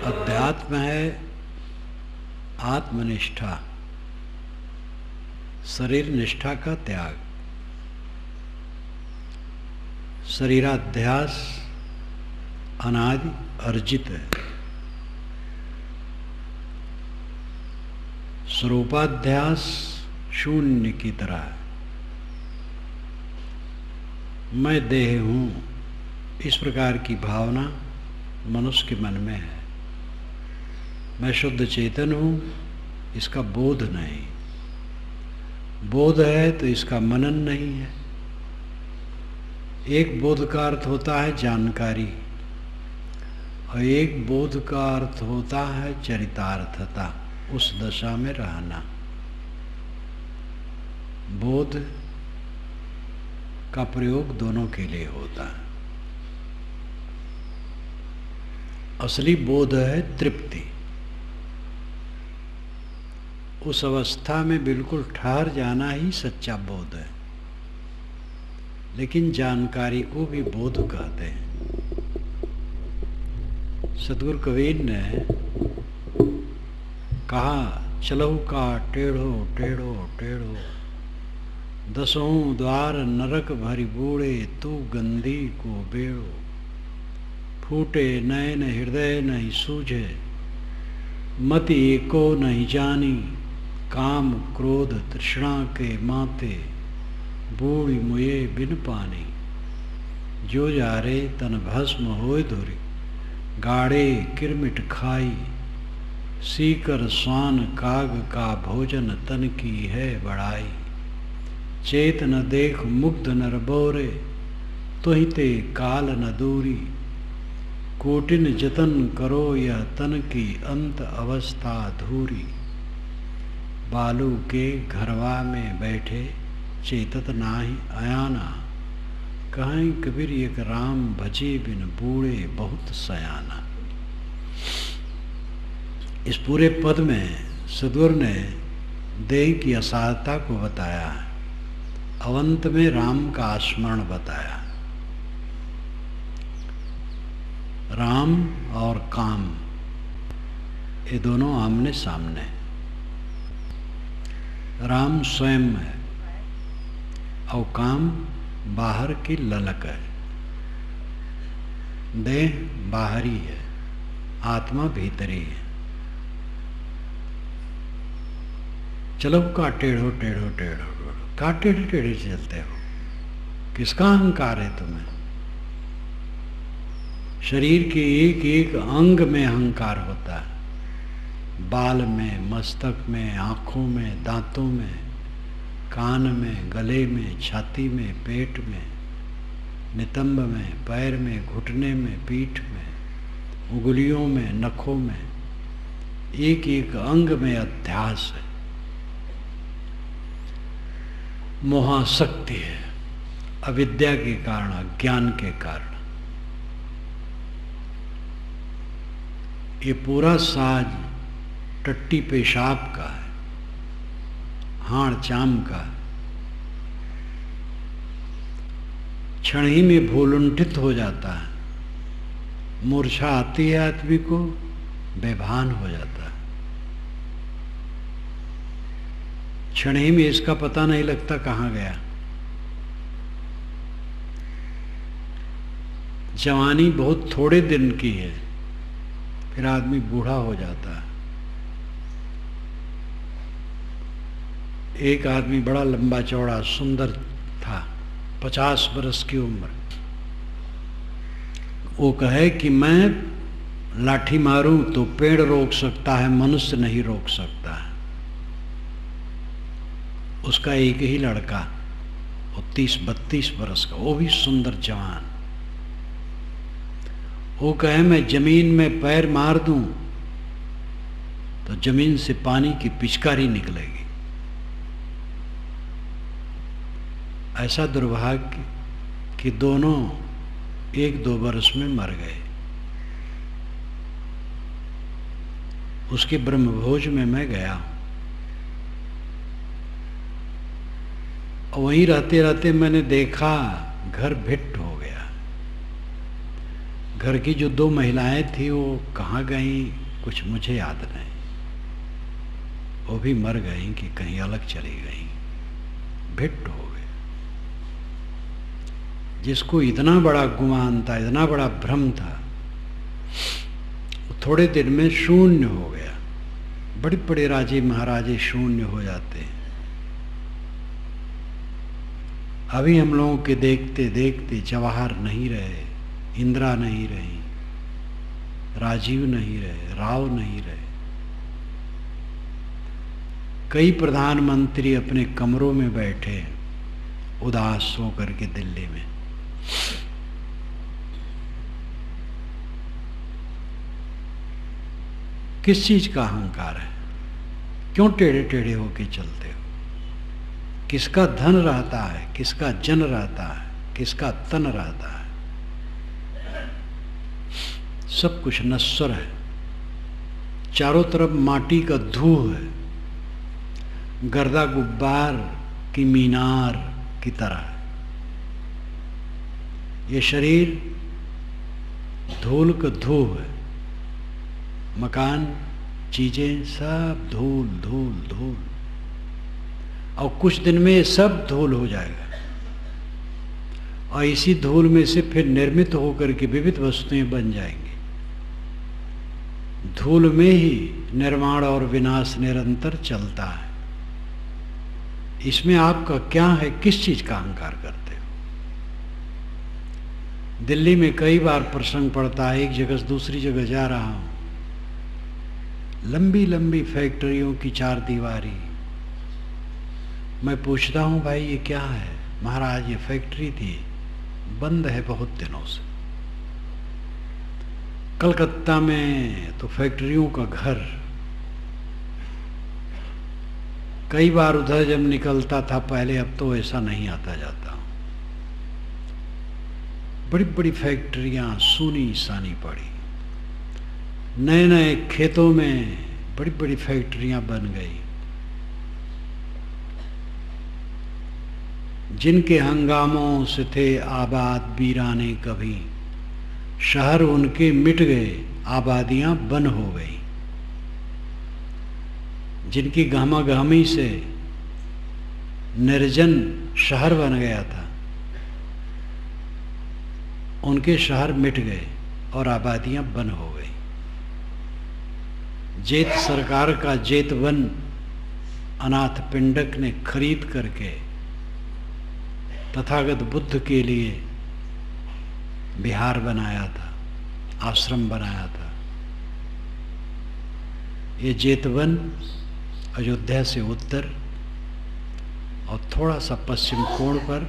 अध्यात्म है आत्मनिष्ठा, शरीर निष्ठा का त्याग। शरीराध्यास अनादि अर्जित है, स्वरूपाध्यास शून्य की तरह है। मैं देह हूँ, इस प्रकार की भावना मनुष्य के मन में है। मैं शुद्ध चेतन हूँ, इसका बोध नहीं। बोध है तो इसका मनन नहीं है। एक बोध का अर्थ होता है जानकारी और एक बोध का अर्थ होता है चरितार्थता, उस दशा में रहना। बोध का प्रयोग दोनों के लिए होता है। असली बोध है तृप्ति। उस अवस्था में बिल्कुल ठहर जाना ही सच्चा बोध है। लेकिन जानकारी को भी बोध कहते हैं। सतगुरु कबीर ने कहा, चलहु का टेढ़ो टेढ़ो टेढ़ो, दसों द्वार नरक भरी बूढ़े, तू गंदी को बेड़ो। फूटे नयन हृदय नहीं सूझे, मति एको नहीं जानी। काम क्रोध तृष्णा के माते, बूढ़ी मुए बिन पानी। जो जारे तन भस्म होय धुरी, गाड़े किरमिट खाई। सीकर स्वान काग का भोजन, तन की है बड़ाई। चेत न देख मुग्ध नर बोरे, तुहि ते काल न दूरी। कोटिन जतन करो यह तन की, अंत अवस्था धूरी। बालू के घरवा में बैठे, चेतत नाही अयाना। कहीं कबीर एक राम भजे बिन, बूढ़े बहुत सयाना। इस पूरे पद में सद्गुरु ने देह की असारता को बताया है। अवंत में राम का स्मरण बताया। राम और काम ये दोनों आमने सामने। राम स्वयं है और काम बाहर की ललक है। देह बाहरी है, आत्मा भीतरी है। चलो का टेढ़ो टेढ़ो टेढ़ो, का टेढ़े टेढ़े चलते हो? किसका अहंकार है तुम्हें? शरीर के एक एक अंग में अहंकार होता है। बाल में, मस्तक में, आँखों में, दांतों में, कान में, गले में, छाती में, पेट में, नितंब में, पैर में, घुटने में, पीठ में, उंगलियों में, नखों में, एक एक अंग में अध्यास है। मोहासक्ति है, अविद्या के कारण, अज्ञान के कारण। ये पूरा साज टट्टी पेशाब का है, हाड़ चाम का है। क्षण ही में भूलुंठित हो जाता है। मूर्छा आती है, आदमी को बेभान हो जाता है। क्षण ही में इसका पता नहीं लगता कहाँ गया। जवानी बहुत थोड़े दिन की है, फिर आदमी बूढ़ा हो जाता है। एक आदमी बड़ा लंबा चौड़ा सुंदर था, 50 बरस की उम्र। वो कहे कि मैं लाठी मारूं तो पेड़ रोक सकता है, मनुष्य नहीं रोक सकता है। उसका एक ही लड़का, वो 30-32 बरस का, वो भी सुंदर जवान। वो कहे मैं जमीन में पैर मार दूं तो जमीन से पानी की पिचकारी निकलेगी। ऐसा दुर्भाग्य कि दोनों 1-2 बरस में मर गए। उसके ब्रह्मभोज में मैं गया। वहीं रहते रहते मैंने देखा घर भिट्ट हो गया। घर की जो 2 महिलाएं थी वो कहाँ गईं कुछ मुझे याद नहीं, वो भी मर गईं कि कहीं अलग चली गईं, भिट्ट हो गए। जिसको इतना बड़ा गुमान था, इतना बड़ा भ्रम था, थोड़े दिन में शून्य हो गया। बड़े बड़े राजे महाराजे शून्य हो जाते हैं। अभी हम लोगों के देखते देखते जवाहर नहीं रहे, इंदिरा नहीं रही, राजीव नहीं रहे, राव नहीं रहे। कई प्रधानमंत्री अपने कमरों में बैठे उदास होकर के दिल्ली में। किस चीज का अहंकार है? क्यों टेढ़े टेढ़े होके चलते हो? किसका धन रहता है, किसका जन रहता है, किसका तन रहता है? सब कुछ नश्वर है, चारों तरफ माटी का धूह है, गर्दा गुब्बार की मीनार की तरह है। ये शरीर धूल का धूह है, मकान चीजें सब धूल धूल धूल, और कुछ दिन में सब धूल हो जाएगा। और इसी धूल में से फिर निर्मित होकर के विविध वस्तुएं बन जाएंगी। धूल में ही निर्माण और विनाश निरंतर चलता है। इसमें आपका क्या है? किस चीज का अहंकार करते हो? दिल्ली में कई बार प्रसंग पड़ता है, एक जगह से दूसरी जगह जा रहा हूं, लंबी लंबी फैक्ट्रियों की चार दीवारी। मैं पूछता हूं भाई ये क्या है? महाराज ये फैक्ट्री थी, बंद है बहुत दिनों से। कलकत्ता में तो फैक्ट्रियों का घर, कई बार उधर जब निकलता था पहले, अब तो ऐसा नहीं आता जाता। बड़ी बड़ी फैक्ट्रियां सूनी सानी पड़ी, नए नए खेतों में बड़ी बड़ी फैक्ट्रियां बन गई। जिनके हंगामों से थे आबाद वीराने कभी, शहर उनके मिट गए, आबादियां बन हो गई। जिनकी गहमागहमी से निर्जन शहर बन गया था, उनके शहर मिट गए और आबादियां बन हो गई। जेत सरकार का जेतवन अनाथ पिंडक ने खरीद करके तथागत बुद्ध के लिए विहार बनाया था, आश्रम बनाया था। ये जेतवन अयोध्या से उत्तर और थोड़ा सा पश्चिम कोण पर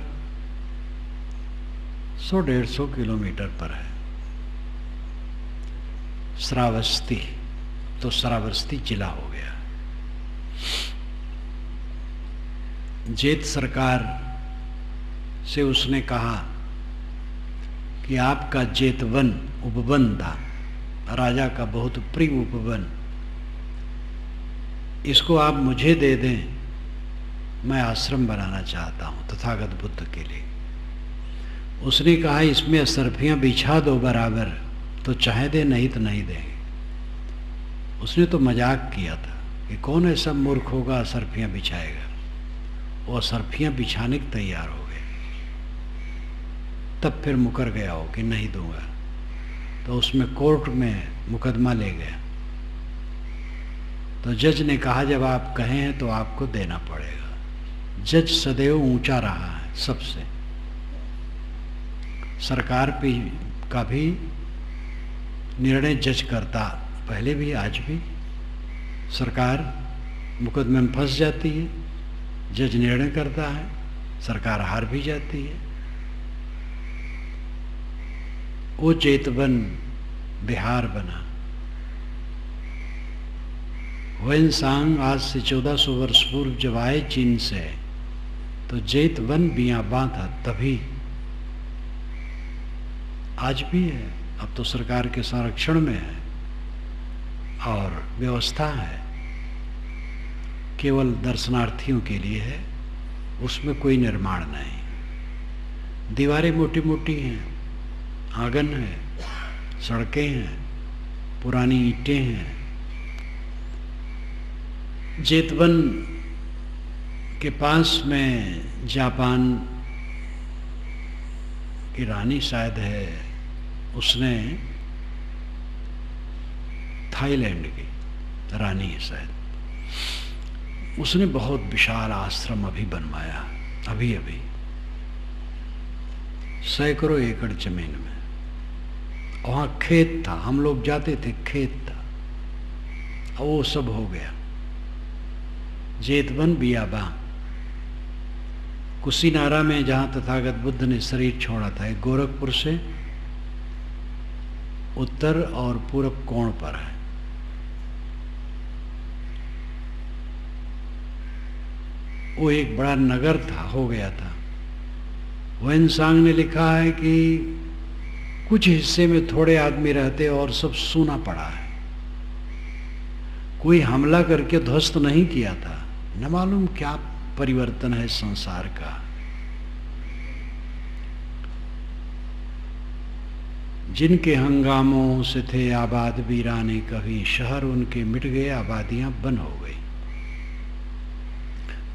100-150 किलोमीटर पर है। श्रावस्ती, तो श्रावस्ती जिला हो गया। जेत सरकार से उसने कहा कि आपका जेतवन उपवन था, राजा का बहुत प्रिय उपवन, इसको आप मुझे दे दें, मैं आश्रम बनाना चाहता हूँ तथागत बुद्ध के लिए। उसने कहा इसमें असरफियाँ बिछा दो बराबर, तो चाहे दे नहीं तो नहीं देंगे। उसने तो मजाक किया था कि कौन ऐसा मूर्ख होगा असरफियाँ बिछाएगा। वो असरफियाँ बिछाने के तैयार हो गए। तब फिर मुकर गया हो कि नहीं दूंगा, तो उसमें कोर्ट में मुकदमा ले गया। तो जज ने कहा जब आप कहे हैं तो आपको देना पड़ेगा। जज सदैव ऊंचा रहा है सबसे। सरकार पे का भी निर्णय जज करता, पहले भी आज भी। सरकार मुकदमे में फंस जाती है, जज निर्णय करता है, सरकार हार भी जाती है। वो जेतवन बिहार बना। वेनसांग आज से 1400 वर्ष पूर्व जब आए चीन से, तो जेतवन बियाबां था तभी। आज भी है, अब तो सरकार के संरक्षण में है और व्यवस्था है, केवल दर्शनार्थियों के लिए है, उसमें कोई निर्माण नहीं। दीवारें मोटी मोटी हैं, आंगन है, सड़कें हैं, पुरानी ईंटें हैं। जेतवन के पास में जापान की रानी शायद है, उसने थाईलैंड की रानी है शायद, उसने बहुत विशाल आश्रम अभी बनवाया, अभी अभी सैकड़ों एकड़ जमीन में। वहाँ खेत था, हम लोग जाते थे, खेत था, और वो सब हो गया। जेतवन बियाबा कुशीनारा में जहाँ तथागत बुद्ध ने शरीर छोड़ा था, एक गोरखपुर से उत्तर और पूरब कोण पर है। वो एक बड़ा नगर था, हो गया था। वेनसांग ने लिखा है कि कुछ हिस्से में थोड़े आदमी रहते और सब सूना पड़ा है। कोई हमला करके ध्वस्त नहीं किया था। न मालूम क्या परिवर्तन है संसार का। जिनके हंगामों से थे आबाद वीराने कभी, शहर उनके मिट गए, आबादियां बन हो गई।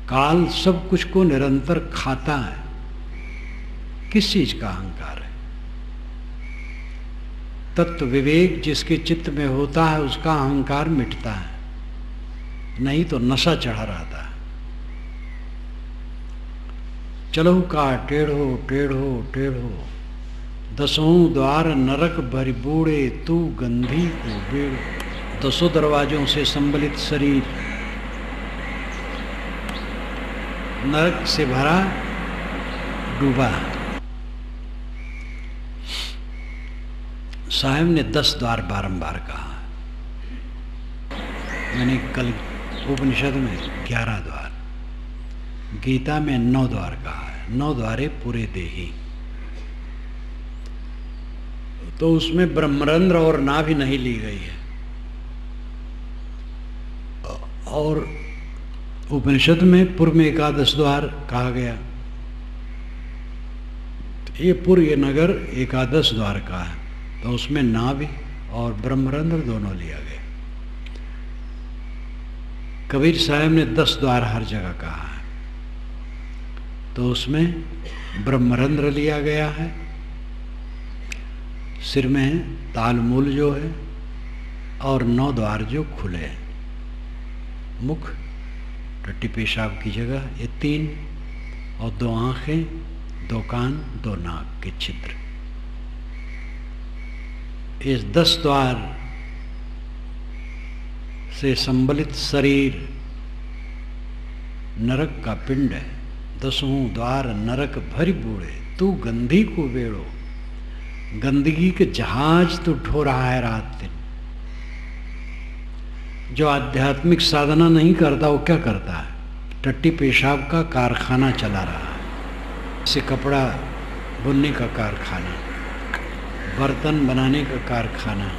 काल सब कुछ को निरंतर खाता है। किस चीज का अहंकार है? तत्व विवेक जिसके चित्त में होता है उसका अहंकार मिटता है, नहीं तो नशा चढ़ा रहता है। चलो का टेढ़ो टेढ़ो टेढ़ो, दसों द्वार नरक भरि बूढ़े, तू गंधी को बेड़ो। दसों दरवाजों से संबलित शरीर नरक से भरा डूबा। साहब ने 10 द्वार बारंबार कहा। मैंने कल उपनिषद में 11 द्वार, गीता में 9 द्वार कहा है। 9 द्वारे पूरे देही। तो उसमें ब्रह्मरंध्र और नाभि नहीं ली गई है। और उपनिषद में पूर्व में 11 द्वार कहा गया। ये पूर्व, ये नगर 11 द्वार का है, तो उसमें नाभि और ब्रह्मरंध्र दोनों लिया गया। कबीर साहब ने 10 द्वार हर जगह कहा है, तो उसमें ब्रह्मरंध्र लिया गया है। सिर में तालमूल जो है, और 9 द्वार जो खुले हैं। मुख, टट्टी पेशाब की जगह, ये 3, और 2 आंखें, 2 कान, 2 नाक के छिद्र। इस 10 द्वार से संबलित शरीर नरक का पिंड है। 10 द्वार नरक भरि बूढ़े, तू गंधी को बेड़ो। गंदगी के जहाज तो ढो रहा है रात दिन। जो आध्यात्मिक साधना नहीं करता वो क्या करता है? टट्टी पेशाब का कारखाना चला रहा है। जैसे कपड़ा बुनने का कारखाना, बर्तन बनाने का कारखाना,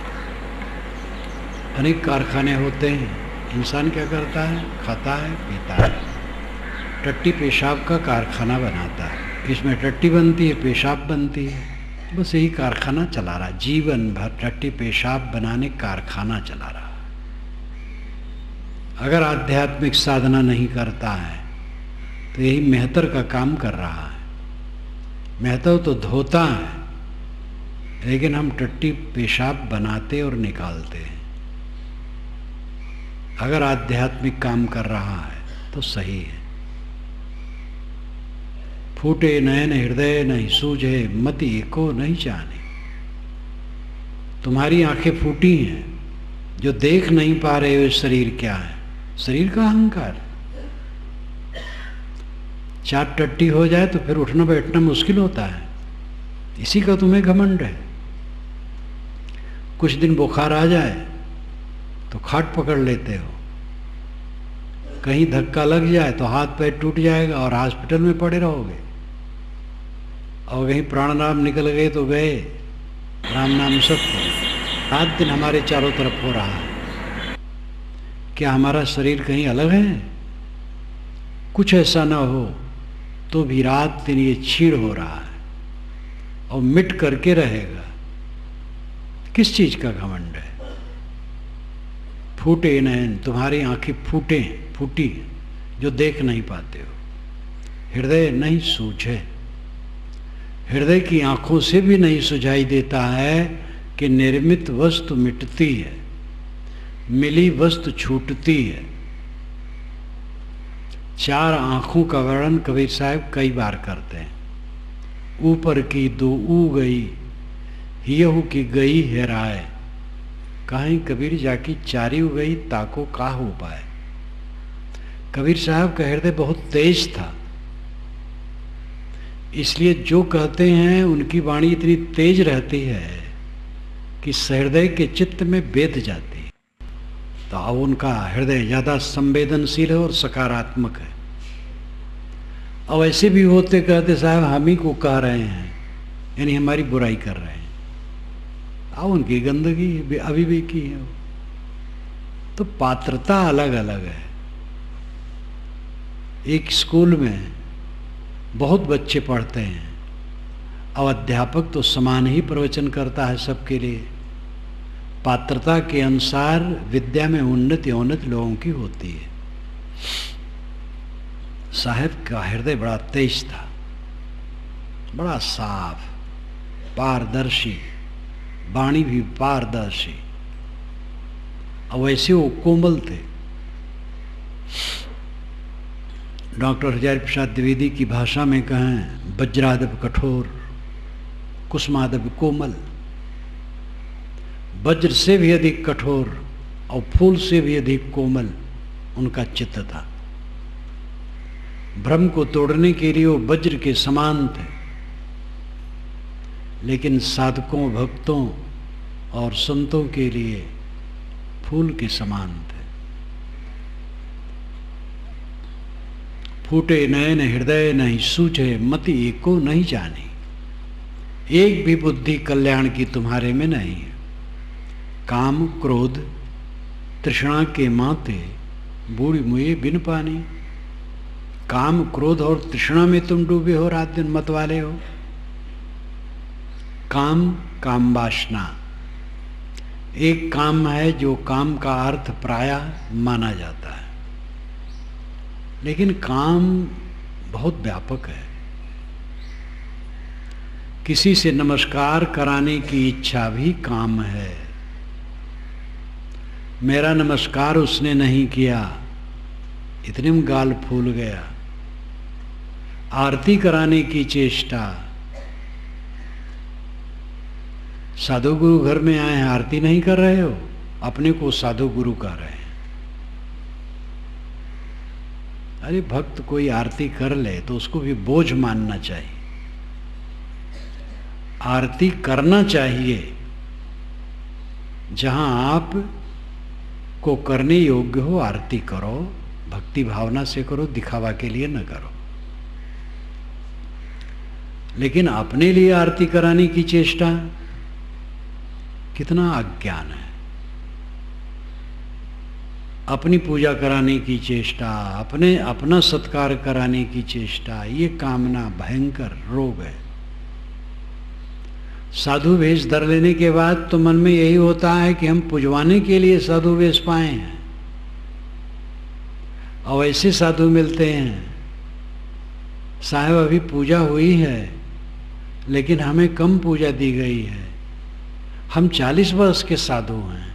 अनेक कारखाने होते हैं। इंसान क्या करता है? खाता है, पीता है, टट्टी पेशाब का कारखाना बनाता है। इसमें टट्टी बनती है, पेशाब बनती है, बस यही कारखाना चला रहा है। जीवन भर टट्टी पेशाब बनाने कारखाना चला रहा है। अगर आध्यात्मिक साधना नहीं करता है तो यही मेहतर का काम कर रहा है। मेहतर तो धोता है, लेकिन हम टट्टी पेशाब बनाते और निकालते हैं। अगर आध्यात्मिक काम कर रहा है तो सही है। फूटे नयन हृदय नहीं सूझे, मति एको नहीं जाने। तुम्हारी आंखें फूटी हैं, जो देख नहीं पा रहे हो शरीर क्या है? शरीर का अहंकार। 4 टट्टी हो जाए तो फिर उठना बैठना मुश्किल होता है, इसी का तुम्हें घमंड है। कुछ दिन बुखार आ जाए तो खाट पकड़ लेते हो, कहीं धक्का लग जाए तो हाथ पैर टूट जाएगा और हॉस्पिटल में पड़े रहोगे। और कहीं प्राण नाम निकल गए तो गए, राम नाम सत्य। रात दिन हमारे चारों तरफ हो रहा है। क्या हमारा शरीर कहीं अलग है? कुछ ऐसा ना हो तो भी रात दिन ये छीड़ हो रहा है और मिट करके रहेगा। किस चीज का घमंड है? फूटे नयन, तुम्हारी आंखें फूटी जो देख नहीं पाते हो। हृदय नहीं सूझे, हृदय की आंखों से भी नहीं सुझाई देता है कि निर्मित वस्तु मिटती है, मिली वस्तु छूटती है। 4 आंखों का वर्णन कबीर साहब कई बार करते हैं। ऊपर की 2 ऊ गई, हियहू की गई है राय, कहीं कबीर जाकी 4 ऊ गई, ताको का हो पाए। कबीर साहब का हृदय बहुत तेज था, इसलिए जो कहते हैं उनकी वाणी इतनी तेज रहती है कि सहृदय के चित्त में बेध जाती है। तो अब उनका हृदय ज़्यादा संवेदनशील है और सकारात्मक है। अब ऐसे भी होते कहते साहब हम ही को कह रहे हैं, यानी हमारी बुराई कर रहे हैं। अब उनकी गंदगी अभी भी की है। तो पात्रता अलग अलग है। एक स्कूल में बहुत बच्चे पढ़ते हैं, अब अध्यापक तो समान ही प्रवचन करता है सबके लिए। पात्रता के अनुसार विद्या में उन्नति अवनति लोगों की होती है। साहब का हृदय बड़ा तेज था, बड़ा साफ, पारदर्शी, वाणी भी पारदर्शी। अब वैसे वो कोमल थे। डॉक्टर हजारी प्रसाद द्विवेदी की भाषा में कहें, वज्रादप कठोर, कुसुमादप कोमल। वज्र से भी अधिक कठोर और फूल से भी अधिक कोमल उनका चित्त था। भ्रम को तोड़ने के लिए वो वज्र के समान थे, लेकिन साधकों, भक्तों और संतों के लिए फूल के समान थे। फूटे नयन हृदय नहीं सूझे, मति एको नहीं जानी। एक भी बुद्धि कल्याण की तुम्हारे में नहीं है। काम क्रोध तृष्णा के माते, बूढ़ी मुए बिन पानी। काम क्रोध और तृष्णा में तुम डूबे हो, रात दिन मत वाले हो। काम वासना एक काम है जो काम का अर्थ प्रायः माना जाता है, लेकिन काम बहुत व्यापक है। किसी से नमस्कार कराने की इच्छा भी काम है। मेरा नमस्कार उसने नहीं किया, इतने में गाल फूल गया। आरती कराने की चेष्टा, साधु गुरु घर में आए हैं, आरती नहीं कर रहे हो, अपने को साधु गुरु कह रहे हैं। अरे भक्त कोई आरती कर ले तो उसको भी बोझ मानना चाहिए। आरती करना चाहिए जहां आप को करने योग्य हो, आरती करो, भक्ति भावना से करो, दिखावा के लिए न करो। लेकिन अपने लिए आरती कराने की चेष्टा, कितना अज्ञान है। अपनी पूजा कराने की चेष्टा, अपना सत्कार कराने की चेष्टा, ये कामना भयंकर रोग है। साधु वेश धर लेने के बाद तो मन में यही होता है कि हम पुजवाने के लिए साधु वेश पाए हैं, और ऐसे साधु मिलते हैं, साहब अभी पूजा हुई है लेकिन हमें कम पूजा दी गई है, हम 40 वर्ष के साधु हैं।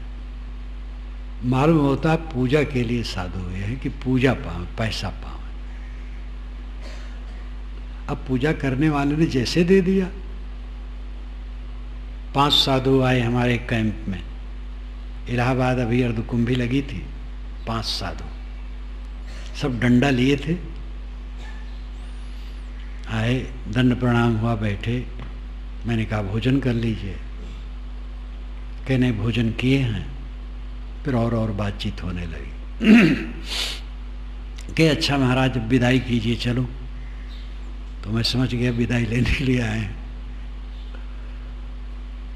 मालूम होता पूजा के लिए साधु हुए हैं कि पूजा पाओ, पैसा पाओ। अब पूजा करने वाले ने जैसे दे दिया। 5 साधु आए हमारे कैंप में, इलाहाबाद अभी अर्धकुंभी लगी थी। 5 साधु सब डंडा लिए थे, आए, दंड प्रणाम हुआ, बैठे। मैंने कहा भोजन कर लीजिए। कहने भोजन किए हैं। फिर और बातचीत होने लगी कि अच्छा महाराज विदाई कीजिए, चलो। तो मैं समझ गया विदाई लेने के लिए आए।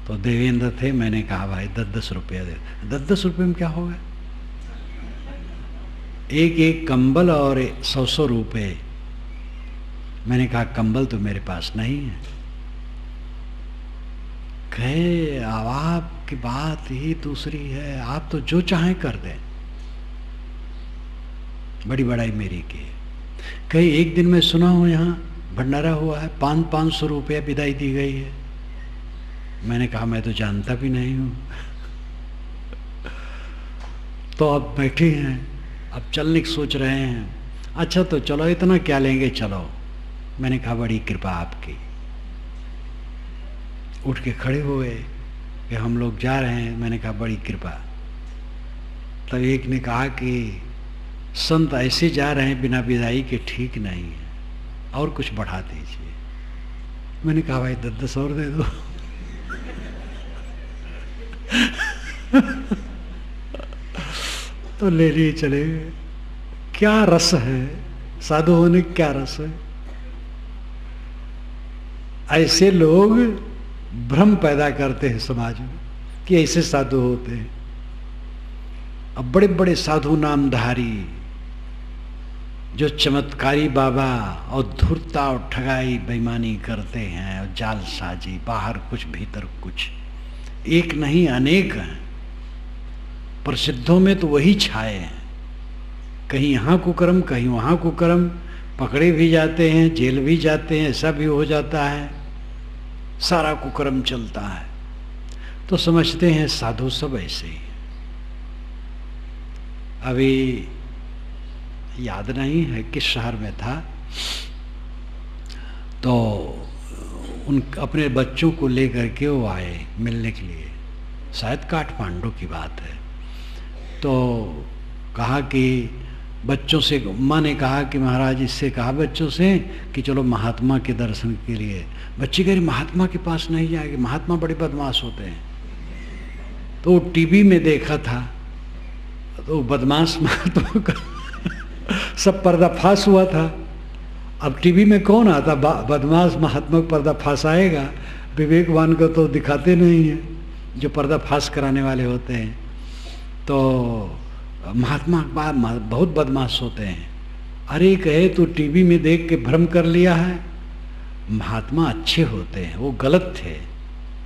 तो देवेंद्र थे, मैंने कहा भाई 10-10 रुपया दे। 10-10 रुपये में क्या होगा? एक कंबल और 100-100 रुपये। मैंने कहा कंबल तो मेरे पास नहीं है। कहे अब आपकी बात ही दूसरी है, आप तो जो चाहें कर दें, बड़ी बड़ाई मेरी की। कहीं एक दिन मैं सुना हूँ यहाँ भंडारा हुआ है, 500 रुपया विदाई दी गई है। मैंने कहा मैं तो जानता भी नहीं हूँ। तो अब बैठे हैं, अब चलने की सोच रहे हैं। अच्छा तो चलो, इतना क्या लेंगे, चलो। मैंने कहा बड़ी कृपा आपकी। उठ के खड़े हुए कि हम लोग जा रहे हैं। मैंने कहा बड़ी कृपा। तब एक ने कहा कि संत ऐसे जा रहे हैं बिना विदाई के, ठीक नहीं है, और कुछ बढ़ा दीजिए। मैंने कहा भाई 10 और दे दो। तो ले लिए चले गए। क्या रस है साधु होने, क्या रस है। ऐसे लोग भ्रम पैदा करते हैं समाज में कि ऐसे साधु होते हैं। अब बड़े बड़े साधु नामधारी जो चमत्कारी बाबा और धूर्ता और ठगाई बेईमानी करते हैं और जालसाजी, बाहर कुछ भीतर कुछ, एक नहीं अनेक हैं। प्रसिद्धों में तो वही छाए हैं, कहीं यहाँ कुकर्म कहीं वहाँ कुकर्म, पकड़े भी जाते हैं, जेल भी जाते हैं, ऐसा भी हो जाता है, सारा कुकर्म चलता है। तो समझते हैं साधु सब ऐसे ही। अभी याद नहीं है किस शहर में था, तो उन अपने बच्चों को लेकर के वो आए मिलने के लिए, शायद काठमांडू की बात है। तो कहा कि बच्चों से, माँ ने कहा कि महाराज इससे कहा बच्चों से कि चलो महात्मा के दर्शन के लिए। बच्चे कह रहे महात्मा के पास नहीं जाएंगे, महात्मा बड़े बदमाश होते हैं। तो टीवी में देखा था, तो बदमाश महात्मा का सब पर्दाफाश हुआ था। अब टीवी में कौन आता बदमाश महात्मा का पर्दाफाश आएगा, विवेकवान को तो दिखाते नहीं है, जो पर्दाफाश कराने वाले होते हैं। तो महात्मा बहुत बदमाश होते हैं। अरे कहे तो टीवी में देख के भ्रम कर लिया है, महात्मा अच्छे होते हैं, वो गलत थे।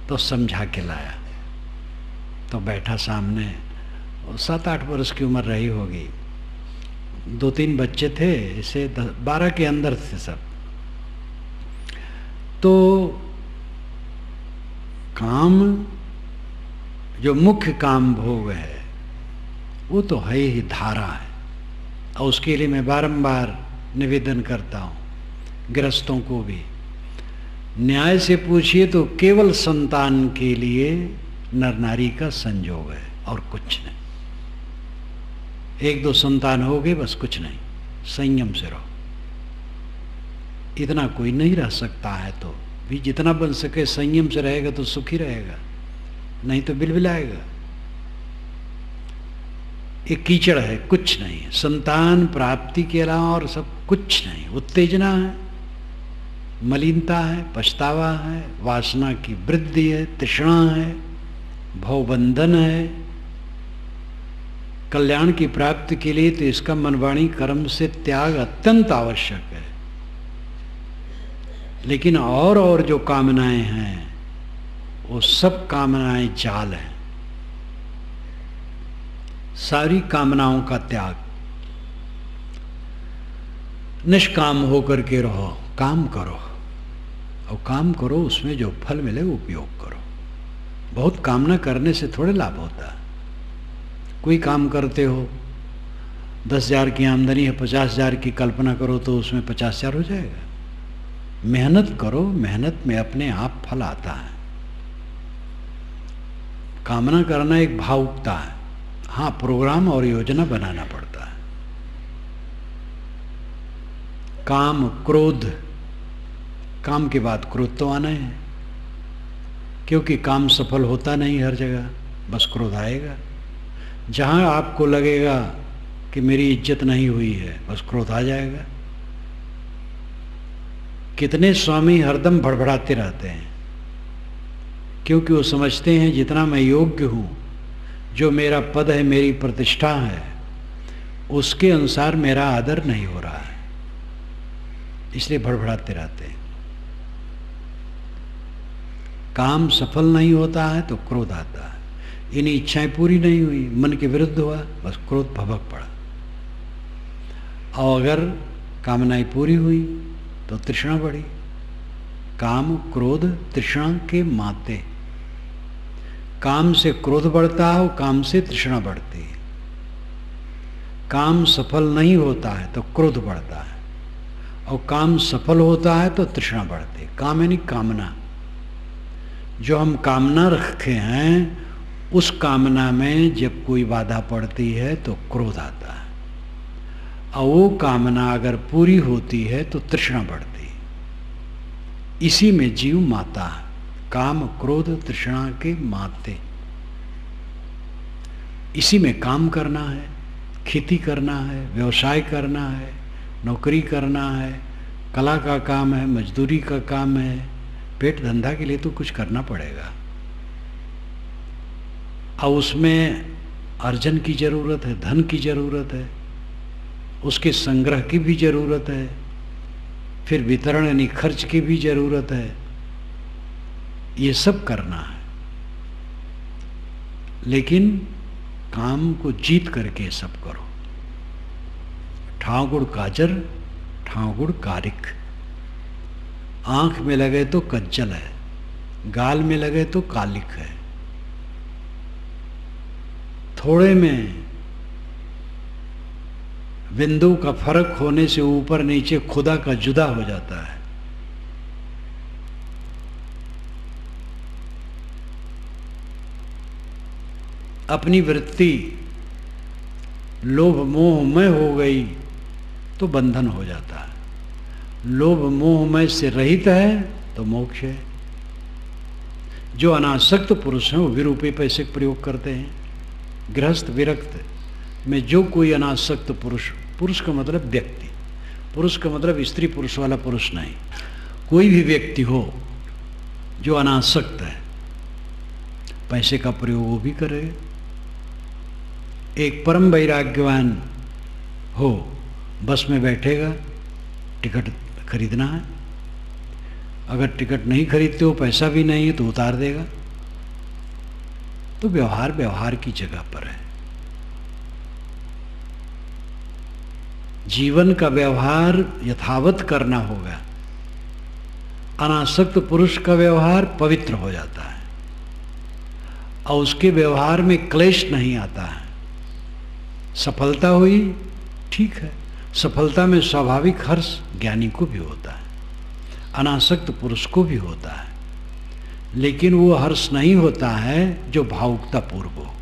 तो समझा के लाया। तो बैठा सामने, 7-8 वर्ष की उम्र रही होगी, 2-3 बच्चे थे, इसे 12 के अंदर थे सब। तो काम, जो मुख्य काम भोग है वो तो है ही धारा है, और उसके लिए मैं बारंबार निवेदन करता हूँ गृहस्थों को भी। न्याय से पूछिए तो केवल संतान के लिए नर नारी का संजोग है और कुछ नहीं। 1-2 संतान हो गए बस, कुछ नहीं, संयम से रहो। इतना कोई नहीं रह सकता है, तो भी जितना बन सके संयम से रहेगा तो सुखी रहेगा, नहीं तो बिलबिलाएगा। एक कीचड़ है, कुछ नहीं है। संतान प्राप्ति के अलावा और सब कुछ नहीं। उत्तेजना है, मलिनता है, पछतावा है, वासना की वृद्धि है, तृष्णा है, भवबंधन है। कल्याण की प्राप्ति के लिए तो इसका मनवाणी कर्म से त्याग अत्यंत आवश्यक है। लेकिन और जो कामनाएं हैं वो सब कामनाएं जाल हैं। सारी कामनाओं का त्याग, निष्काम होकर के रहो, काम करो, और काम करो उसमें जो फल मिले उपयोग करो। बहुत कामना करने से थोड़े लाभ होता है। कोई काम करते हो, 10,000 की आमदनी है, 50,000 की कल्पना करो तो उसमें 50,000 हो जाएगा। मेहनत करो, मेहनत में अपने आप फल आता है। कामना करना एक भावुकता है। हाँ, प्रोग्राम और योजना बनाना पड़ता है। काम, क्रोध, काम के बाद क्रोध तो आना है, क्योंकि काम सफल होता नहीं हर जगह, बस क्रोध आएगा। जहाँ आपको लगेगा कि मेरी इज्जत नहीं हुई है, बस क्रोध आ जाएगा। कितने स्वामी हरदम भड़बड़ाते रहते हैं, क्योंकि वो समझते हैं जितना मैं योग्य हूँ, जो मेरा पद है, मेरी प्रतिष्ठा है, उसके अनुसार मेरा आदर नहीं हो रहा है, इसलिए भड़बड़ाते रहते हैं। काम सफल नहीं होता है तो क्रोध आता है। इन्हीं इच्छाएं पूरी नहीं हुई, मन के विरुद्ध हुआ, बस क्रोध भभक पड़ा। और अगर कामनाएं पूरी हुई तो तृष्णा बढ़ी। काम क्रोध तृष्णा के माते। काम से क्रोध बढ़ता है और काम से तृष्णा बढ़ती है। काम सफल नहीं होता है तो क्रोध बढ़ता है, और काम सफल होता है तो तृष्णा बढ़ती है। काम यानी कामना। जो हम कामना रखे हैं, उस कामना में जब कोई बाधा पड़ती है तो क्रोध आता है, और वो कामना अगर पूरी होती है तो तृष्णा बढ़ती है। इसी में जीव माता है। काम क्रोध तृष्णा के माते। इसी में काम करना है, खेती करना है, व्यवसाय करना है, नौकरी करना है, कला का काम है, मजदूरी का काम है। पेट धंधा के लिए तो कुछ करना पड़ेगा, और उसमें अर्जन की ज़रूरत है, धन की ज़रूरत है, उसके संग्रह की भी ज़रूरत है, फिर वितरण यानी खर्च की भी ज़रूरत है। ये सब करना है, लेकिन काम को जीत करके सब करो। ठाकुर काजर ठाकुर कारिक। आंख में लगे तो कज्जल है, गाल में लगे तो कालिक है। थोड़े में बिंदु का फर्क होने से ऊपर नीचे खुदा का जुदा हो जाता है। अपनी वृत्ति लोभ मोह में हो गई तो बंधन हो जाता है। लोभ मोह में से रहित है तो मोक्ष है। जो अनासक्त पुरुष हैं वो विरूपी पैसे का प्रयोग करते हैं। गृहस्थ विरक्त में जो कोई अनासक्त पुरुष, पुरुष का मतलब व्यक्ति, पुरुष का मतलब स्त्री पुरुष वाला पुरुष नहीं, कोई भी व्यक्ति हो जो अनासक्त है, पैसे का प्रयोग वो भी करेगा। एक परम वैराग्यवान हो, बस में बैठेगा, टिकट खरीदना है, अगर टिकट नहीं खरीदते हो, पैसा भी नहीं है तो उतार देगा। तो व्यवहार व्यवहार की जगह पर है। जीवन का व्यवहार यथावत करना होगा। अनासक्त पुरुष का व्यवहार पवित्र हो जाता है, और उसके व्यवहार में क्लेश नहीं आता है। सफलता हुई, ठीक है, सफलता में स्वाभाविक हर्ष ज्ञानी को भी होता है, अनासक्त पुरुष को भी होता है, लेकिन वो हर्ष नहीं होता है जो भावुकता पूर्व हो।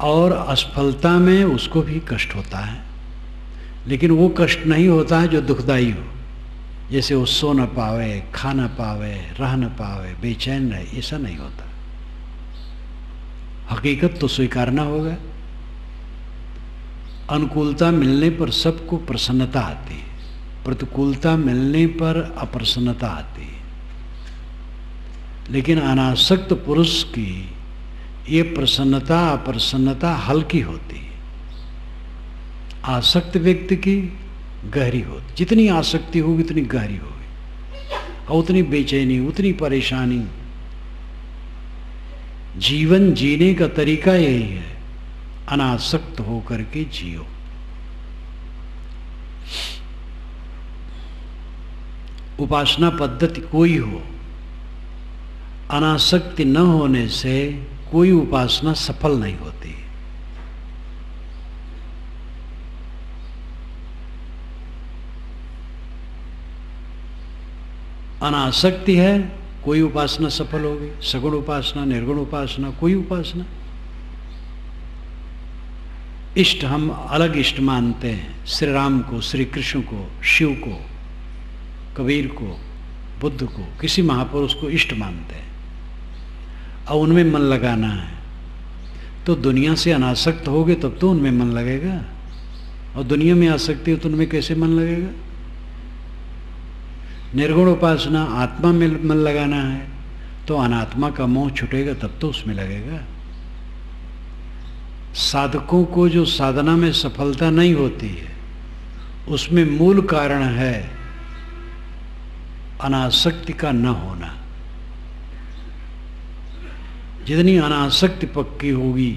और असफलता में उसको भी कष्ट होता है, लेकिन वो कष्ट नहीं होता है जो दुखदाई हो, जैसे वो सो न पावे, खा न पावे, रह न पावे, बेचैन रहे, ऐसा नहीं होता। हकीकत तो स्वीकारना होगा। अनुकूलता मिलने पर सबको प्रसन्नता आती है, प्रतिकूलता मिलने पर अप्रसन्नता आती है। लेकिन अनासक्त पुरुष की ये प्रसन्नता अप्रसन्नता हल्की होती है। आसक्त व्यक्ति की गहरी होती। जितनी आसक्ति होगी उतनी गहरी होगी, और उतनी बेचैनी, उतनी परेशानी। जीवन जीने का तरीका यही है, अनासक्त होकर के जियो। उपासना पद्धति कोई हो, अनासक्ति न होने से कोई उपासना सफल नहीं होती। अनासक्ति है, कोई उपासना सफल होगी। सगुण उपासना, निर्गुण उपासना, कोई उपासना। इष्ट हम अलग इष्ट मानते हैं, श्री राम को, श्री कृष्ण को, शिव को, कबीर को, बुद्ध को, किसी महापुरुष को इष्ट मानते हैं, और उनमें मन लगाना है। तो दुनिया से अनासक्त होगे तब तो उनमें मन लगेगा, और दुनिया में आसक्ति हो तो उनमें कैसे मन लगेगा। निर्गुण उपासना, आत्मा में मन लगाना है, तो अनात्मा का मोह छूटेगा तब तो उसमें लगेगा। साधकों को जो साधना में सफलता नहीं होती है, उसमें मूल कारण है अनासक्ति का न होना। जितनी अनासक्ति पक्की होगी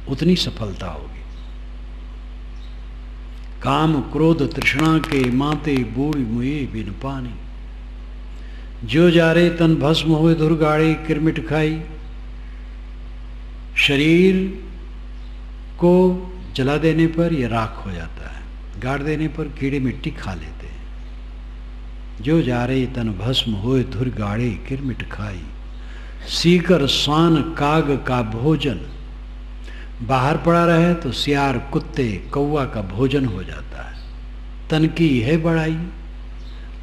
उतनी सफलता होगी। काम क्रोध तृष्णा के माते बूढ़ी मुए बिन पानी, जो जारे तन भस्म हुए धुरगाड़े किरमिट खाई। शरीर को जला देने पर यह राख हो जाता है, गाड़ देने पर कीड़े मिट्टी खा लेते हैं। जो जारे तन भस्म होए धुरगाड़े किरमिट खाई। सीकर स्वान काग का भोजन, बाहर पड़ा रहे तो सियार कुत्ते कौवा का भोजन हो जाता है। तन की है बड़ाई,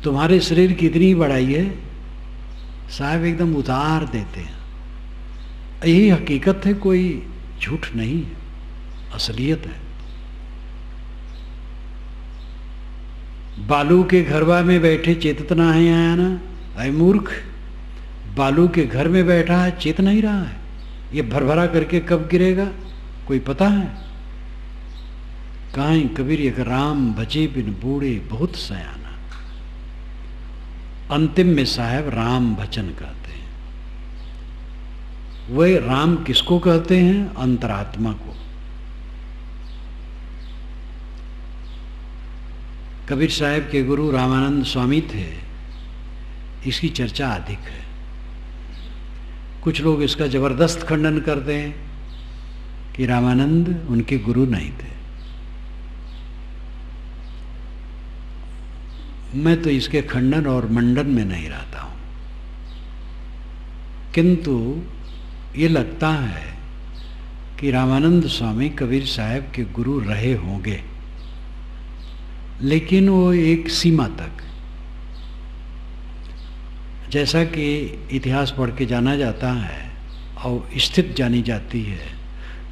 तुम्हारे शरीर की इतनी बड़ाई है, साहब एकदम उतार देते हैं। यही हकीकत है, कोई झूठ नहीं है, असलियत है। बालू के घरवा में बैठे चेतत ना है आया ना, अय मूर्ख, बालू के घर में बैठा है, चेत नहीं रहा है। ये भरभरा करके कब गिरेगा कोई पता है? काहीं कबीर एक राम भजे बिन बूढ़े बहुत सयाना। अंतिम में साहब राम भजन कहते हैं। वह राम किसको कहते हैं? अंतरात्मा को। कबीर साहब के गुरु रामानंद स्वामी थे, इसकी चर्चा अधिक है। कुछ लोग इसका जबरदस्त खंडन करते हैं कि रामानंद उनके गुरु नहीं थे। मैं तो इसके खंडन और मंडन में नहीं रहता हूं, किंतु ये लगता है कि रामानंद स्वामी कबीर साहब के गुरु रहे होंगे, लेकिन वो एक सीमा तक। जैसा कि इतिहास पढ़ के जाना जाता है और स्थिति जानी जाती है,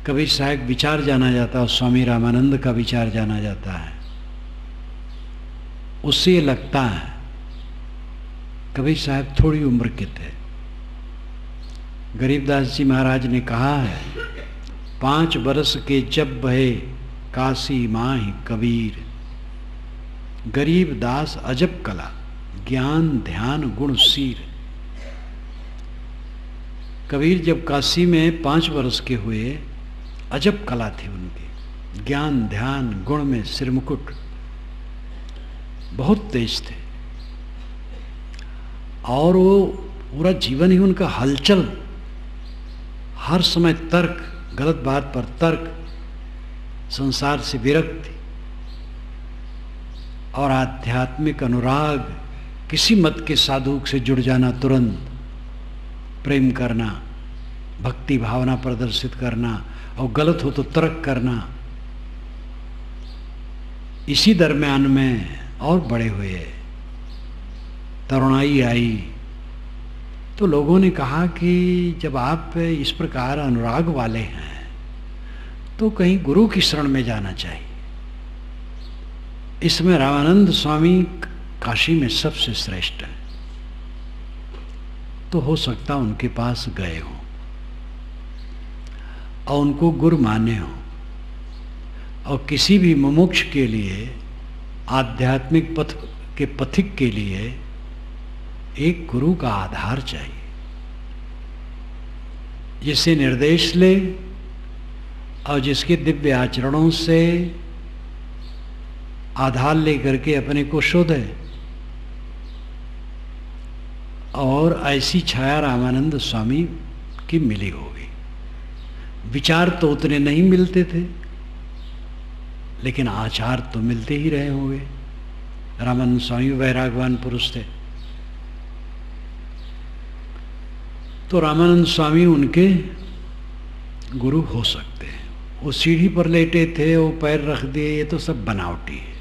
कबीर साहब विचार जाना जाता है और स्वामी रामानंद का विचार जाना जाता है, उससे ये लगता है कबीर साहब थोड़ी उम्र के थे। गरीबदास जी महाराज ने कहा है, 5 बरस के जब बहे काशी माही कबीर, गरीब दास अजब कला ज्ञान ध्यान गुण सीर। कबीर जब काशी में 5 वर्ष के हुए, अजब कला थी उनकी, ज्ञान ध्यान गुण में सिरमुकुट, बहुत तेज थे। और वो पूरा जीवन ही उनका हलचल, हर समय तर्क, गलत बात पर तर्क, संसार से विरक्ति और आध्यात्मिक अनुराग, किसी मत के साधु से जुड़ जाना, तुरंत प्रेम करना, भक्ति भावना प्रदर्शित करना और गलत हो तो तर्क करना। इसी दरम्यान में और बड़े हुए, तरुणाई आई तो लोगों ने कहा कि जब आप इस प्रकार अनुराग वाले हैं तो कहीं गुरु की शरण में जाना चाहिए। इसमें रामानंद स्वामी काशी में सबसे श्रेष्ठ है, तो हो सकता उनके पास गए हों और उनको गुरु माने हों। और किसी भी मुमुक्ष के लिए, आध्यात्मिक पथ के पथिक के लिए एक गुरु का आधार चाहिए, जिसे निर्देश ले और जिसके दिव्य आचरणों से आधार लेकर के अपने को शोधे। और ऐसी छाया रामानंद स्वामी की मिली होगी। विचार तो उतने नहीं मिलते थे, लेकिन आचार तो मिलते ही रहे होंगे। रामानंद स्वामी वैरागवान पुरुष थे, तो रामानंद स्वामी उनके गुरु हो सकते हैं। वो सीढ़ी पर लेटे थे, वो पैर रख दिए, ये तो सब बनावटी है,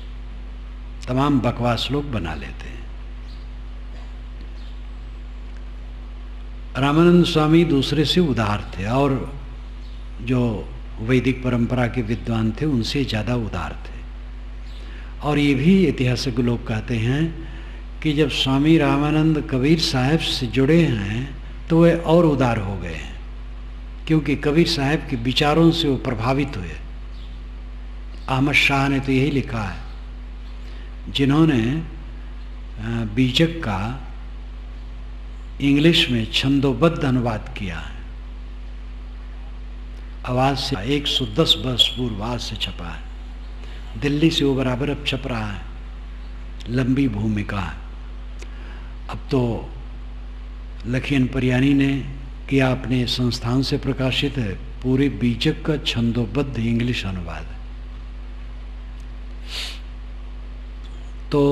तमाम बकवास लोग बना लेते हैं। रामानंद स्वामी दूसरे से उदार थे और जो वैदिक परंपरा के विद्वान थे उनसे ज़्यादा उदार थे। और ये भी ऐतिहासिक लोग कहते हैं कि जब स्वामी रामानंद कबीर साहब से जुड़े हैं तो वे और उदार हो गए हैं, क्योंकि कबीर साहब के विचारों से वो प्रभावित हुए। अहमद शाह ने तो यही लिखा है, जिन्होंने बीजक का इंग्लिश में छंदोबद्ध अनुवाद किया है। आवाज से 110 वर्ष पूर्व आज से छपा है। दिल्ली से वो बराबर अब छप रहा है, लंबी भूमिका है। अब तो लखीन परियानी ने किया, अपने संस्थान से प्रकाशित है, पूरे बीजक का छंदोबद्ध इंग्लिश अनुवाद है। तो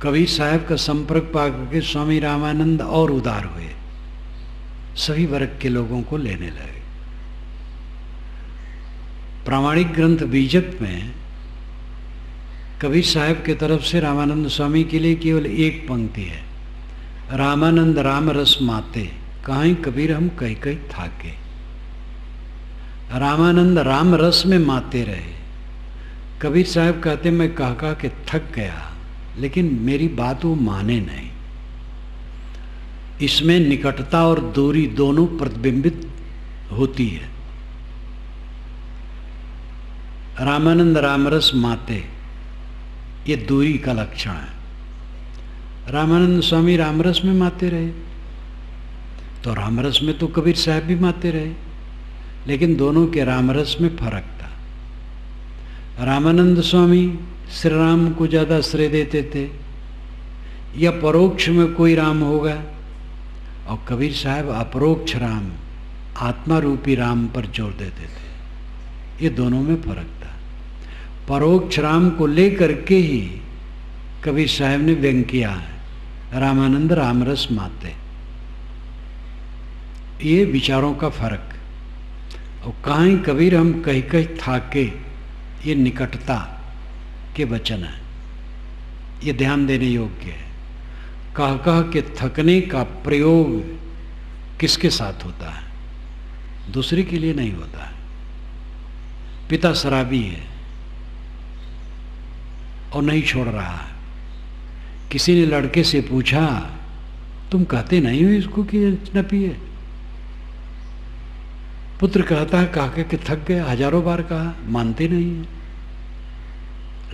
कबीर साहब का संपर्क पा करके स्वामी रामानंद और उदार हुए, सभी वर्ग के लोगों को लेने लगे। प्रामाणिक ग्रंथ बीजक में कबीर साहब के तरफ से रामानंद स्वामी के लिए केवल एक पंक्ति है, रामानंद राम रस माते, काहीं कबीर हम कई कई थाके। रामानंद राम रस में माते रहे। कबीर साहब कहते मैं कह के थक गया, लेकिन मेरी बात वो माने नहीं। इसमें निकटता और दूरी दोनों प्रतिबिंबित होती है। रामानंद रामरस माते, ये दूरी का लक्षण है। रामानंद स्वामी रामरस में माते रहे, तो रामरस में तो कबीर साहब भी माते रहे, लेकिन दोनों के रामरस में फर्क था। रामानंद स्वामी श्री राम को ज़्यादा श्रेय देते थे, या परोक्ष में कोई राम होगा, और कबीर साहब अपरोक्ष राम, आत्मा रूपी राम पर जोर देते थे। ये दोनों में फर्क था। परोक्ष राम को लेकर के ही कबीर साहब ने व्यंग किया है, रामानंद रामरस माते। ये विचारों का फर्क। और काहीं कबीर हम कहीं कहीं थाके, ये निकटता के वचन है, ये ध्यान देने योग्य है। कह कह के थकने का प्रयोग किसके साथ होता है? दूसरे के लिए नहीं होता है। पिता शराबी है और नहीं छोड़ रहा है। किसी ने लड़के से पूछा, तुम कहते नहीं हो इसको कि न पिए? पुत्र कहता है कह के थक गया, हजारों बार कहा, मानते नहीं है।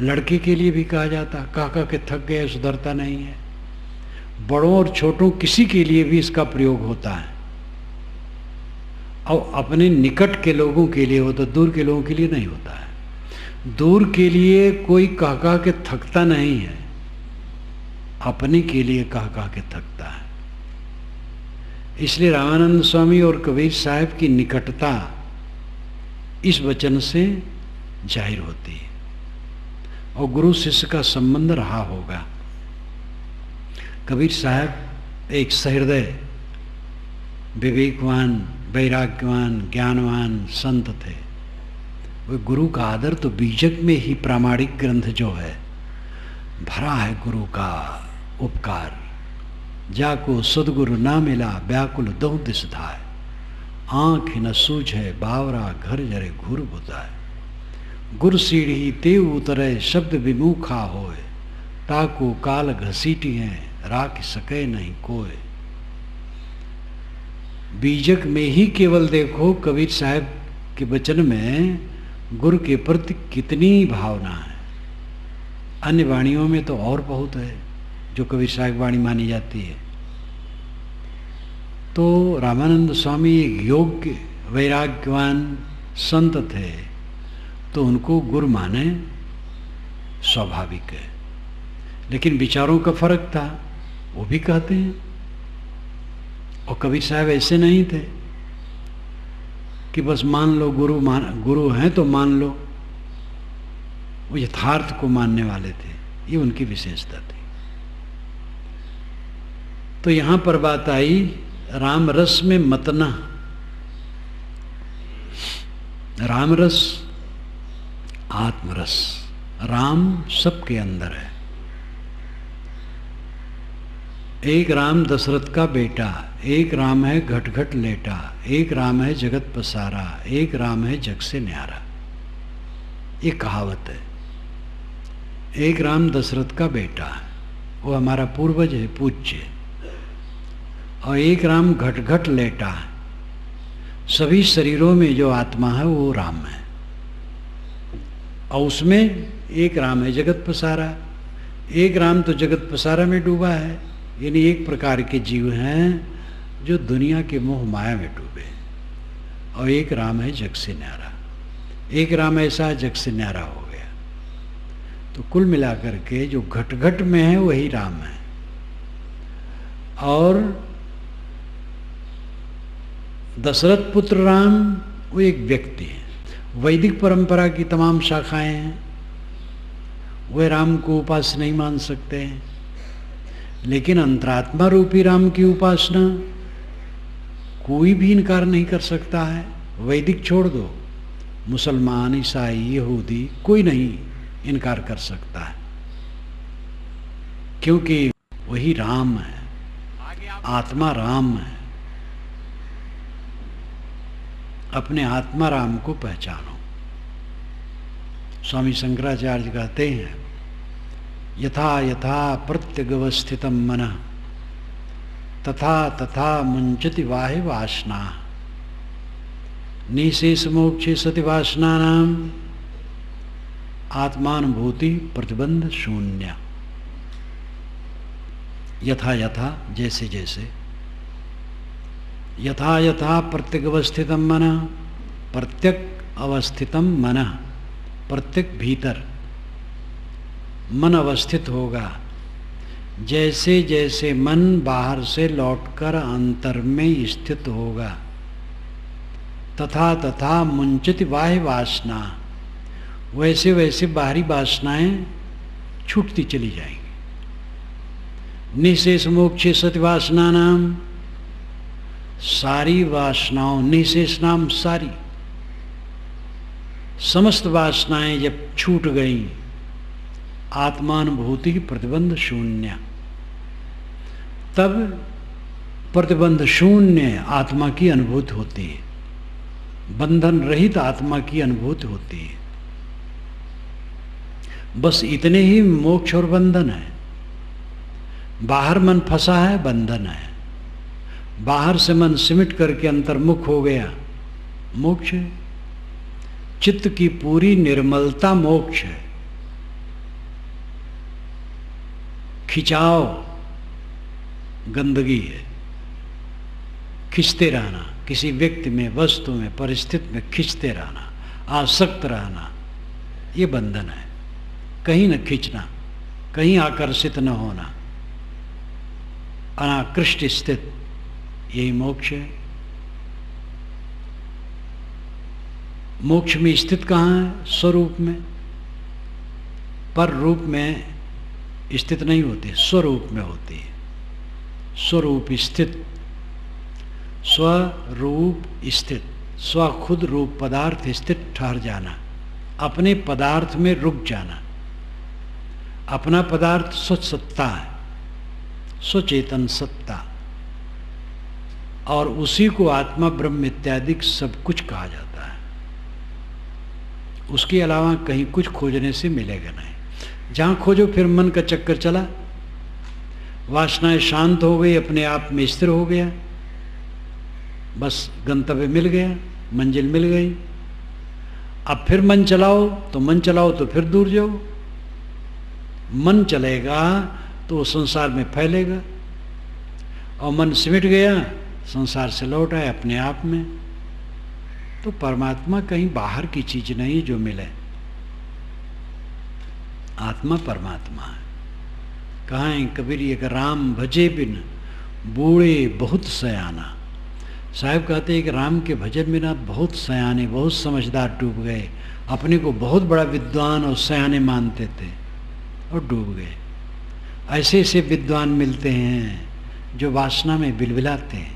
लड़के के लिए भी कहा जाता, कह के थक गया, सुधरता नहीं है। बड़ों और छोटों किसी के लिए भी इसका प्रयोग होता है। और अपने निकट के लोगों के लिए होता, दूर के लोगों के लिए नहीं होता है। दूर के लिए कोई कह के थकता नहीं है, अपने के लिए कह के थकता है। इसलिए रामानंद स्वामी और कबीर साहब की निकटता इस वचन से जाहिर होती है, और गुरु शिष्य का संबंध रहा होगा। कबीर साहब एक सहृदय, विवेकवान, वैराग्यवान, ज्ञानवान संत थे। वो गुरु का आदर तो बीजक में ही प्रामाणिक ग्रंथ जो है भरा है। गुरु का उपकार, जाको सदगुरु ना मिला व्याकुल दो दिस धाय, आँख न सूझे बावरा घर जरे घूर बुताए, गुर सीढ़ी ते उतरे शब्द विमुखा होए, ताको काल घसीटी है राख सके नहीं कोय। बीजक में ही केवल देखो कबीर साहब के वचन में गुरु के प्रति कितनी भावना है। अन्य वाणियों में तो और बहुत है जो कबीर साहब वाणी मानी जाती है। तो रामानंद स्वामी एक योग्य वैराग्यवान संत थे, तो उनको गुरु माने स्वाभाविक है। लेकिन विचारों का फर्क था, वो भी कहते हैं। और कबीर साहब ऐसे नहीं थे कि बस मान लो गुरु हैं तो मान लो, वो यथार्थ को मानने वाले थे। ये उनकी विशेषता थी। तो यहां पर बात आई राम रस में मतना। राम रस आत्मरस, राम सबके अंदर है। एक राम दशरथ का बेटा, एक राम है घट घट लेटा, एक राम है जगत पसारा, एक राम है जग से न्यारा। ये कहावत है। एक राम दशरथ का बेटा, वो हमारा पूर्वज है, पूज्य। और एक राम घट घट लेटा, सभी शरीरों में जो आत्मा है वो राम है। और उसमें एक राम है जगत पसारा, एक राम तो जगत पसारा में डूबा है, यानी एक प्रकार के जीव हैं जो दुनिया के मोह माया में डूबे, और एक राम है जग से न्यारा। एक राम ऐसा जग से न्यारा हो गया। तो कुल मिलाकर के जो घट घट में है वही राम है। और दशरथ पुत्र राम वो एक व्यक्ति है। वैदिक परंपरा की तमाम शाखाएं हैं, वे राम को उपास्य नहीं मान सकते हैं, लेकिन अंतरात्मा रूपी राम की उपासना कोई भी इनकार नहीं कर सकता है। वैदिक छोड़ दो, मुसलमान, ईसाई, यहूदी, कोई नहीं इनकार कर सकता है, क्योंकि वही राम है, आत्मा राम है। अपने आत्मा राम को पहचानो। स्वामी शंकराचार्य कहते हैं, यथा यथा प्रत्यगवस्थितम मनः तथा तथा मुंचति वाहि वासना निशेष मोक्षे सति वासनानाम आत्मानुभूति प्रतिबंध शून्य। यथा यथा जैसे जैसे, यथा यथा प्रत्यक अवस्थितम मनः, प्रत्यक अवस्थितम मनः, प्रत्यक भीतर मन अवस्थित होगा। जैसे जैसे मन बाहर से लौटकर अंतर में स्थित होगा, तथा तथा मुंचित बाह्य वासना, वैसे वैसे बाहरी वासनाएं छूटती चली जाएंगी। निशेष मोक्षे सति वासना नाम, सारी वासनाओं, निशेष नाम सारी, समस्त वासनाएं जब छूट गईं, आत्मानुभूति की प्रतिबंध शून्य, तब प्रतिबंध शून्य आत्मा की अनुभूति होती है, बंधन रहित आत्मा की अनुभूति होती है। बस इतने ही मोक्ष और बंधन है। बाहर मन फंसा है, बंधन है। बाहर से मन सिमट करके अंतर्मुख हो गया, मोक्ष है। चित्त की पूरी निर्मलता मोक्ष है। खिंचाव गंदगी है, खिंचते रहना, किसी व्यक्ति में, वस्तु में, परिस्थिति में खिंचते रहना, आसक्त रहना, ये बंधन है। कहीं न खींचना, कहीं आकर्षित न होना, अनाकृष्ट स्थित, यही मोक्ष है। मोक्ष में स्थित कहाँ है? स्वरूप में। पर रूप में स्थित नहीं होती, स्वरूप में होती है। स्वरूप स्थित, स्वरूप स्थित, स्व खुद रूप पदार्थ स्थित ठहर जाना, अपने पदार्थ में रुक जाना। अपना पदार्थ स्वच्छ सत्ता है, स्वचेतन सत्ता, और उसी को आत्मा ब्रह्म इत्यादि सब कुछ कहा जाता है। उसके अलावा कहीं कुछ खोजने से मिलेगा नहीं। जहाँ खोजो फिर मन का चक्कर चला, वासनाएं शांत हो गई, अपने आप में स्थिर हो गया, बस गंतव्य मिल गया, मंजिल मिल गई। अब फिर मन चलाओ तो मन चलाओ तो फिर दूर जाओ। मन चलेगा तो संसार में फैलेगा, और मन सिमट गया, संसार से लौट आए अपने आप में। तो परमात्मा कहीं बाहर की चीज नहीं जो मिले, आत्मा परमात्मा है। कहाँ है कबीर ये कि राम भजे बिन बूढ़े बहुत सयाना। साहब कहते हैं कि राम के भजन में ना बहुत सयाने, बहुत समझदार डूब गए, अपने को बहुत बड़ा विद्वान और सयाने मानते थे और डूब गए। ऐसे ऐसे विद्वान मिलते हैं जो वासना में बिलबिलाते हैं।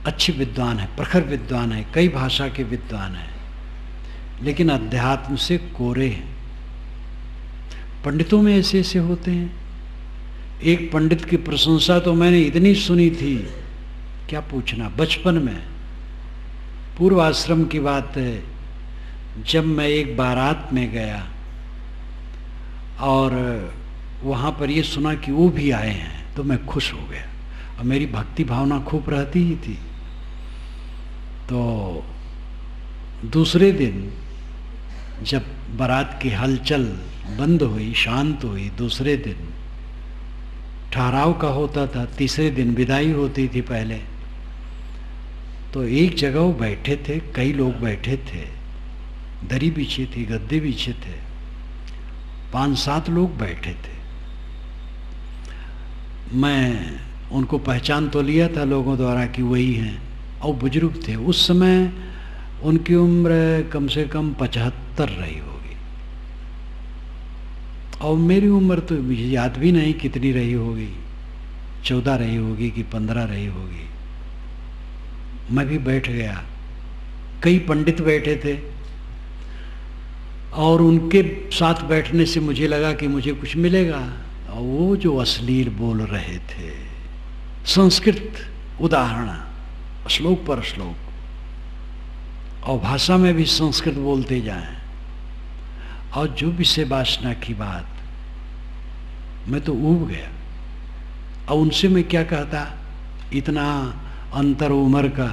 अच्छे विद्वान है, प्रखर विद्वान है, कई भाषा के विद्वान है, लेकिन अध्यात्म से कोरे हैं। पंडितों में ऐसे ऐसे होते हैं। एक पंडित की प्रशंसा तो मैंने इतनी सुनी थी, क्या पूछना। बचपन में, पूर्व आश्रम की बात है, जब मैं एक बारात में गया और वहाँ पर ये सुना कि वो भी आए हैं, तो मैं खुश हो गया। और मेरी भक्ति भावना खूब रहती ही थी। तो दूसरे दिन जब बारात की हलचल बंद हुई, शांत हुई, दूसरे दिन ठहराव का होता था, तीसरे दिन विदाई होती थी पहले, तो एक जगह वो बैठे थे, कई लोग बैठे थे, दरी बिछी थी, गद्दे बिछे थे, 5-7 लोग बैठे थे। मैं उनको पहचान तो लिया था लोगों द्वारा कि वही हैं, और बुजुर्ग थे। उस समय उनकी उम्र कम से कम 75 रही होगी, और मेरी उम्र तो मुझे याद भी नहीं कितनी रही होगी, 14 रही होगी कि 15 रही होगी। मैं भी बैठ गया, कई पंडित बैठे थे, और उनके साथ बैठने से मुझे लगा कि मुझे कुछ मिलेगा। और वो जो अश्लील बोल रहे थे, संस्कृत उदाहरण, श्लोक पर श्लोक, और भाषा में भी संस्कृत बोलते जाएं, और जो विषय वासना की बात, मैं तो ऊब गया। और उनसे मैं क्या कहता, इतना अंतर उम्र का।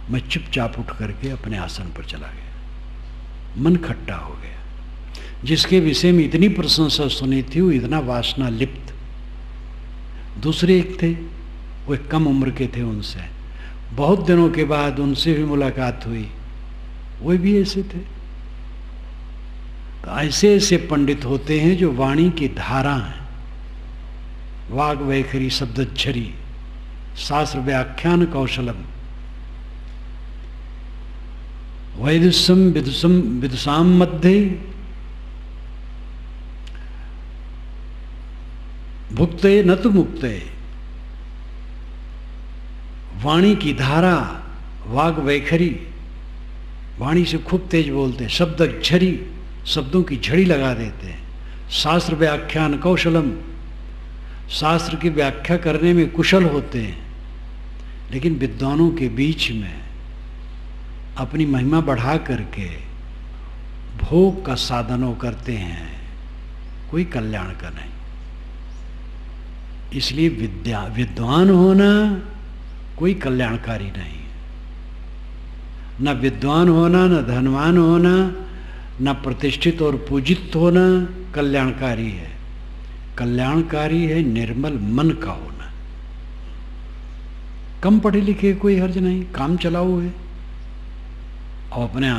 मैं चुपचाप उठ करके अपने आसन पर चला गया। मन खट्टा हो गया। जिसके विषय में इतनी प्रशंसा सुनी थी वो इतना वासना लिप्त। दूसरे एक थे, वो एक कम उम्र के थे, उनसे बहुत दिनों के बाद उनसे भी मुलाकात हुई, वो भी ऐसे थे। तो ऐसे ऐसे पंडित होते हैं जो वाणी की धारा हैं, वाग वैखरी, शब्दच्छरी, शास्त्र व्याख्यान कौशलम, वैदुषम विदुषाम मध्य भुक्ते न तो मुक्ते। वाणी की धारा, वाग वैखरी, वाणी से खूब तेज बोलते हैं, शब्द झरी, शब्दों की झड़ी लगा देते हैं, शास्त्र व्याख्यान कौशलम, शास्त्र की व्याख्या करने में कुशल होते हैं। लेकिन विद्वानों के बीच में अपनी महिमा बढ़ा करके भोग का साधनों करते हैं, कोई कल्याण का नहीं। इसलिए विद्वान होना कोई कल्याणकारी नहीं है। न विद्वान होना, न धनवान होना, न प्रतिष्ठित और पूजित होना कल्याणकारी है। कल्याणकारी है निर्मल मन का होना। कम पढ़े लिखे कोई हर्ज नहीं, काम चलाओ है, और अपने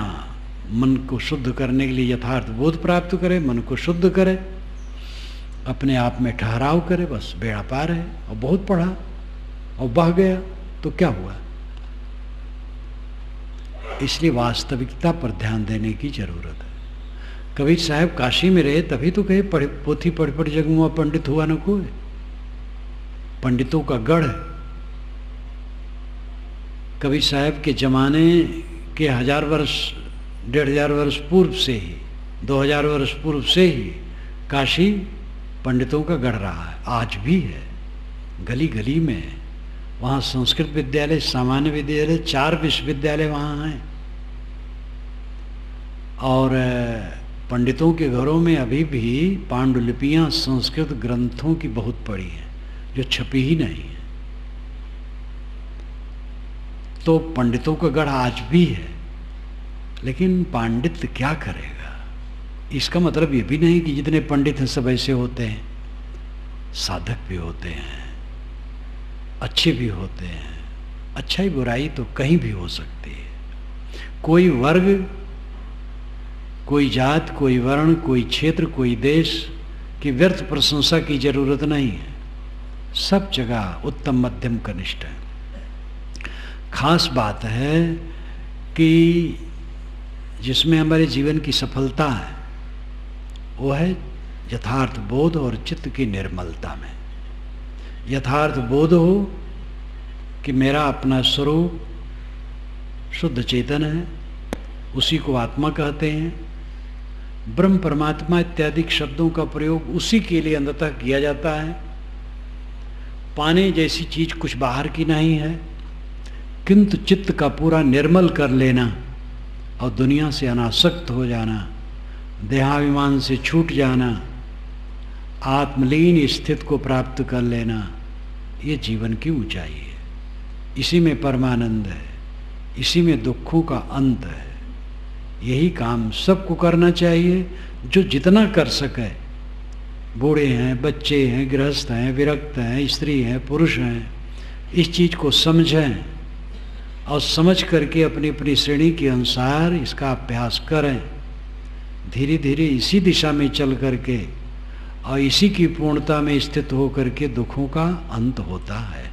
मन को शुद्ध करने के लिए यथार्थ बोध प्राप्त करे, मन को शुद्ध करे, अपने आप में ठहराव करे, बस बेड़ा पार है। और बहुत पढ़ा और बह गया तो क्या हुआ? इसलिए वास्तविकता पर ध्यान देने की जरूरत है। कबीर साहब काशी में रहे तभी तो कहे पोथी पढ़ पढ़ जगमुआ पंडित हुआ न कोई। पंडितों का गढ़ है। कबीर साहब के जमाने के 1000 वर्ष 1500 वर्ष पूर्व से ही, 2000 वर्ष पूर्व से ही काशी पंडितों का गढ़ रहा है, आज भी है। गली गली में वहाँ संस्कृत विद्यालय, सामान्य विद्यालय, 4 विश्वविद्यालय वहाँ हैं। और पंडितों के घरों में अभी भी पांडुलिपियाँ संस्कृत ग्रंथों की बहुत पड़ी हैं, जो छपी ही नहीं है। तो पंडितों का गढ़ आज भी है। लेकिन पंडित क्या करेगा? इसका मतलब ये भी नहीं कि जितने पंडित हैं सब ऐसे होते हैं। साधक भी होते हैं, अच्छे भी होते हैं। अच्छाई बुराई तो कहीं भी हो सकती है। कोई वर्ग, कोई जात, कोई वर्ण, कोई क्षेत्र, कोई देश की व्यर्थ प्रशंसा की जरूरत नहीं है। सब जगह उत्तम मध्यम कनिष्ठ है। खास बात है कि जिसमें हमारे जीवन की सफलता है वो है यथार्थ बोध और चित्त की निर्मलता में। यथार्थ बोध हो कि मेरा अपना स्वरूप शुद्ध चेतन है, उसी को आत्मा कहते हैं। ब्रह्म, परमात्मा इत्यादि शब्दों का प्रयोग उसी के लिए अंततः किया जाता है। पाने जैसी चीज कुछ बाहर की नहीं है, किंतु चित्त का पूरा निर्मल कर लेना और दुनिया से अनासक्त हो जाना, देहाभिमान से छूट जाना, आत्मलीन स्थिति को प्राप्त कर लेना, ये जीवन की ऊंचाई है। इसी में परमानंद है, इसी में दुखों का अंत है। यही काम सबको करना चाहिए, जो जितना कर सके। बूढ़े हैं, बच्चे हैं, गृहस्थ हैं, विरक्त हैं, स्त्री हैं, पुरुष हैं, इस चीज़ को समझें और समझ करके अपनी अपनी श्रेणी के अनुसार इसका अभ्यास करें। धीरे धीरे इसी दिशा में चल करके और इसी की पूर्णता में स्थित हो करके दुखों का अंत होता है।